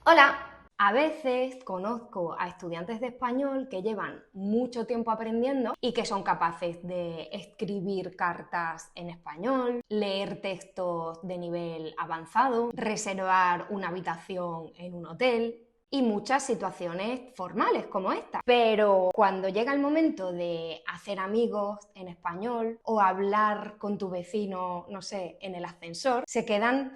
Hola. A veces conozco a estudiantes de español que llevan mucho tiempo aprendiendo y que son capaces de escribir cartas en español, leer textos de nivel avanzado, reservar una habitación en un hotel y muchas situaciones formales como esta. Pero cuando llega el momento de hacer amigos en español o hablar con tu vecino, no sé, en el ascensor, se quedan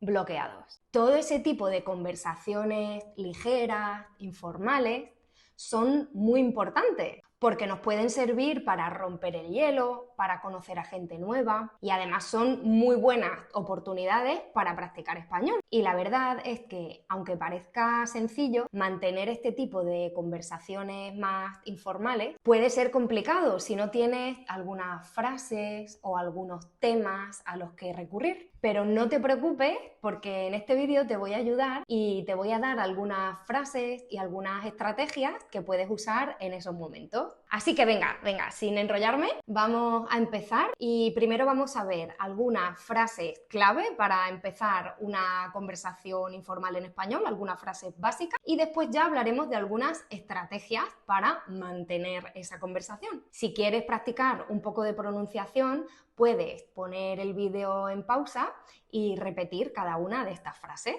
bloqueados. Todo ese tipo de conversaciones ligeras, informales, son muy importantes porque nos pueden servir para romper el hielo, para conocer a gente nueva y además son muy buenas oportunidades para practicar español. Y la verdad es que, aunque parezca sencillo, mantener este tipo de conversaciones más informales puede ser complicado si no tienes algunas frases o algunos temas a los que recurrir. Pero no te preocupes porque en este vídeo te voy a ayudar y te voy a dar algunas frases y algunas estrategias que puedes usar en esos momentos. Así que venga, sin enrollarme, vamos a empezar y primero vamos a ver algunas frases clave para empezar una conversación informal en español, algunas frases básicas y después ya hablaremos de algunas estrategias para mantener esa conversación. Si quieres practicar un poco de pronunciación, puedes poner el vídeo en pausa y repetir cada una de estas frases.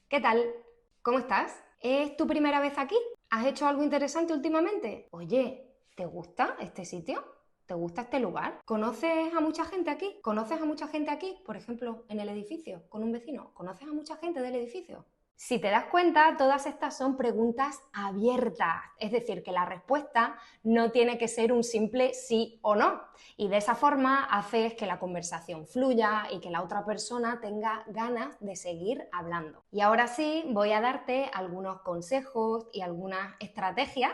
¿Qué tal? ¿Cómo estás? ¿Es tu primera vez aquí? ¿Has hecho algo interesante últimamente? Oye, ¿te gusta este sitio? ¿Te gusta este lugar? ¿Conoces a mucha gente aquí? ¿Conoces a mucha gente aquí? Por ejemplo, en el edificio, con un vecino. ¿Conoces a mucha gente del edificio? Si te das cuenta, todas estas son preguntas abiertas, es decir, que la respuesta no tiene que ser un simple sí o no. Y de esa forma haces que la conversación fluya y que la otra persona tenga ganas de seguir hablando. Y ahora sí, voy a darte algunos consejos y algunas estrategias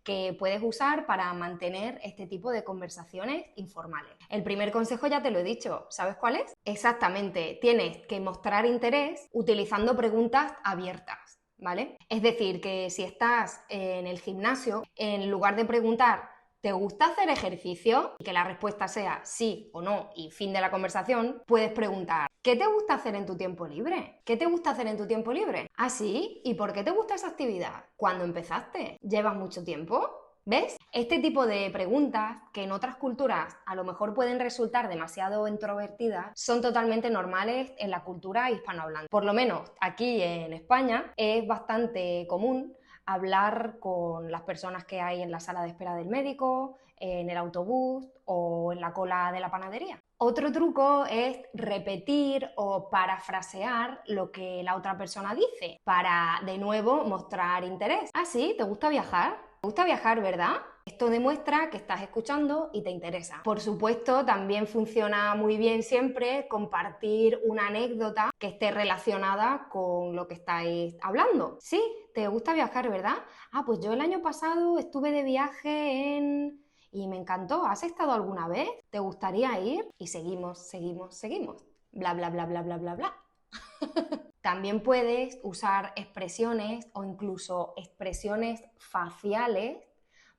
que puedes usar para mantener este tipo de conversaciones informales. El primer consejo ya te lo he dicho, ¿sabes cuál es? Exactamente, tienes que mostrar interés utilizando preguntas abiertas, ¿vale? Es decir, que si estás en el gimnasio, en lugar de preguntar ¿te gusta hacer ejercicio? Y que la respuesta sea sí o no y fin de la conversación, puedes preguntar ¿qué te gusta hacer en tu tiempo libre? ¿Qué te gusta hacer en tu tiempo libre? ¿Ah, sí? ¿Y por qué te gusta esa actividad? ¿Cuándo empezaste? ¿Llevas mucho tiempo? ¿Ves? Este tipo de preguntas, que en otras culturas a lo mejor pueden resultar demasiado introvertidas, son totalmente normales en la cultura hispanohablante. Por lo menos aquí en España es bastante común hablar con las personas que hay en la sala de espera del médico, en el autobús o en la cola de la panadería. Otro truco es repetir o parafrasear lo que la otra persona dice para de nuevo mostrar interés. ¿Ah, sí? ¿Te gusta viajar? ¿Te gusta viajar, verdad? Esto demuestra que estás escuchando y te interesa. Por supuesto, también funciona muy bien siempre compartir una anécdota que esté relacionada con lo que estáis hablando. Sí, te gusta viajar, ¿verdad? Ah, pues yo el año pasado estuve de viaje en... y me encantó. ¿Has estado alguna vez? ¿Te gustaría ir? Y seguimos. Bla, bla, bla, bla, bla, bla, bla. También puedes usar expresiones o incluso expresiones faciales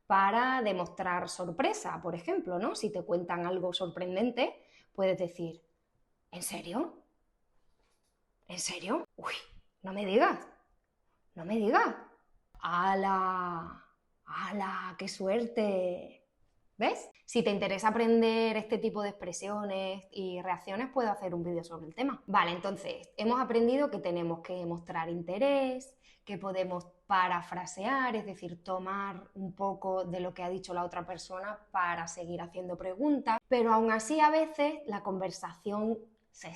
para demostrar sorpresa, por ejemplo, ¿no? Si te cuentan algo sorprendente, puedes decir, ¿en serio? ¿En serio? Uy, no me digas, no me digas. ¡Hala! ¡Hala! ¡Qué suerte! ¿Ves? Si te interesa aprender este tipo de expresiones y reacciones, puedo hacer un vídeo sobre el tema. Vale, entonces, hemos aprendido que tenemos que mostrar interés, que podemos parafrasear, es decir, tomar un poco de lo que ha dicho la otra persona para seguir haciendo preguntas, pero aún así a veces la conversación se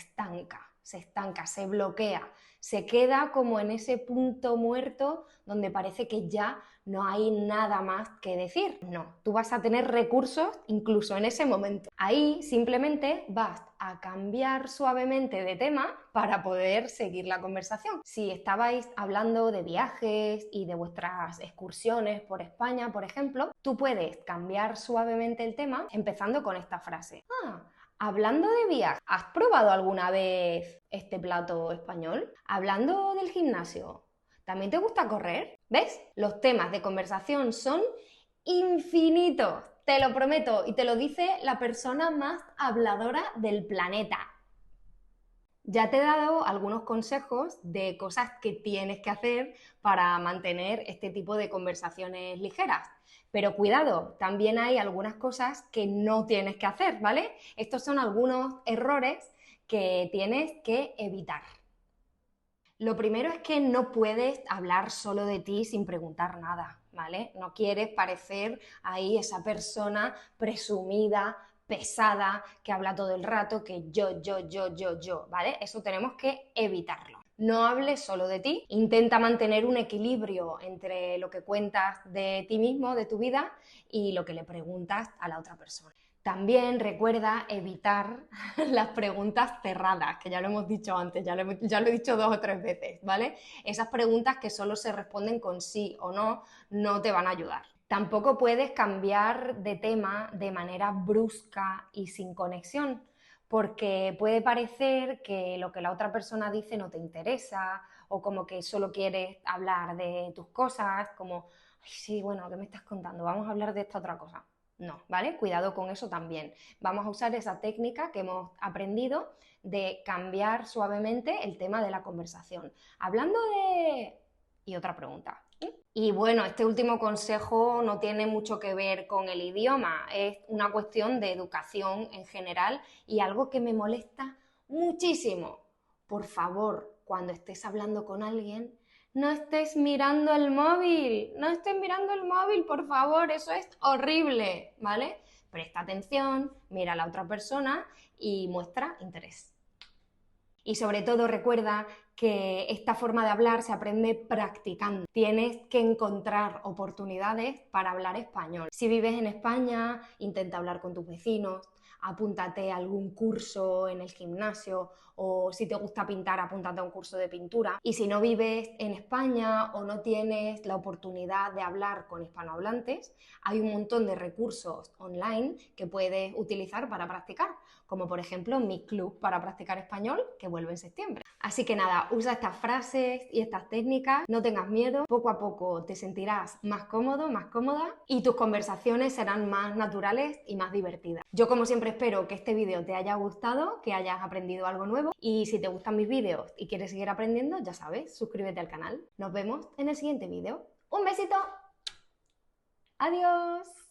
bloquea, se queda como en ese punto muerto donde parece que ya no hay nada más que decir. No, tú vas a tener recursos incluso en ese momento. Ahí simplemente vas a cambiar suavemente de tema para poder seguir la conversación. Si estabais hablando de viajes y de vuestras excursiones por España, por ejemplo, tú puedes cambiar suavemente el tema empezando con esta frase. Hablando de viajes, ¿has probado alguna vez este plato español? Hablando del gimnasio, ¿también te gusta correr? ¿Ves? Los temas de conversación son infinitos, te lo prometo, y te lo dice la persona más habladora del planeta. Ya te he dado algunos consejos de cosas que tienes que hacer para mantener este tipo de conversaciones ligeras. Pero cuidado, también hay algunas cosas que no tienes que hacer, ¿vale? Estos son algunos errores que tienes que evitar. Lo primero es que no puedes hablar solo de ti sin preguntar nada, ¿vale? No quieres parecer ahí esa persona presumida, pesada, que habla todo el rato, que yo, ¿vale? Eso tenemos que evitarlo. No hables solo de ti, intenta mantener un equilibrio entre lo que cuentas de ti mismo, de tu vida, y lo que le preguntas a la otra persona. También recuerda evitar las preguntas cerradas, que ya lo hemos dicho antes, ya lo he dicho 2 o 3 veces, ¿vale? Esas preguntas que solo se responden con sí o no, no te van a ayudar. Tampoco puedes cambiar de tema de manera brusca y sin conexión, porque puede parecer que lo que la otra persona dice no te interesa o como que solo quieres hablar de tus cosas, como, ay, sí, bueno, ¿qué me estás contando? Vamos a hablar de esta otra cosa. No, ¿vale? Cuidado con eso también. Vamos a usar esa técnica que hemos aprendido de cambiar suavemente el tema de la conversación. Hablando de... Y otra pregunta. Y bueno, este último consejo no tiene mucho que ver con el idioma, es una cuestión de educación en general y algo que me molesta muchísimo. Por favor, cuando estés hablando con alguien, no estés mirando el móvil, no estés mirando el móvil, por favor, eso es horrible, ¿vale? Presta atención, mira a la otra persona y muestra interés. Y sobre todo recuerda que esta forma de hablar se aprende practicando. Tienes que encontrar oportunidades para hablar español. Si vives en España, intenta hablar con tus vecinos, apúntate a algún curso en el gimnasio o si te gusta pintar, apúntate a un curso de pintura. Y si no vives en España o no tienes la oportunidad de hablar con hispanohablantes, hay un montón de recursos online que puedes utilizar para practicar, como por ejemplo mi club para practicar español que vuelve en septiembre. Así que nada, usa estas frases y estas técnicas, no tengas miedo, poco a poco te sentirás más cómodo, más cómoda y tus conversaciones serán más naturales y más divertidas. Yo como siempre espero que este vídeo te haya gustado, que hayas aprendido algo nuevo y si te gustan mis vídeos y quieres seguir aprendiendo, ya sabes, suscríbete al canal. Nos vemos en el siguiente vídeo. ¡Un besito! ¡Adiós!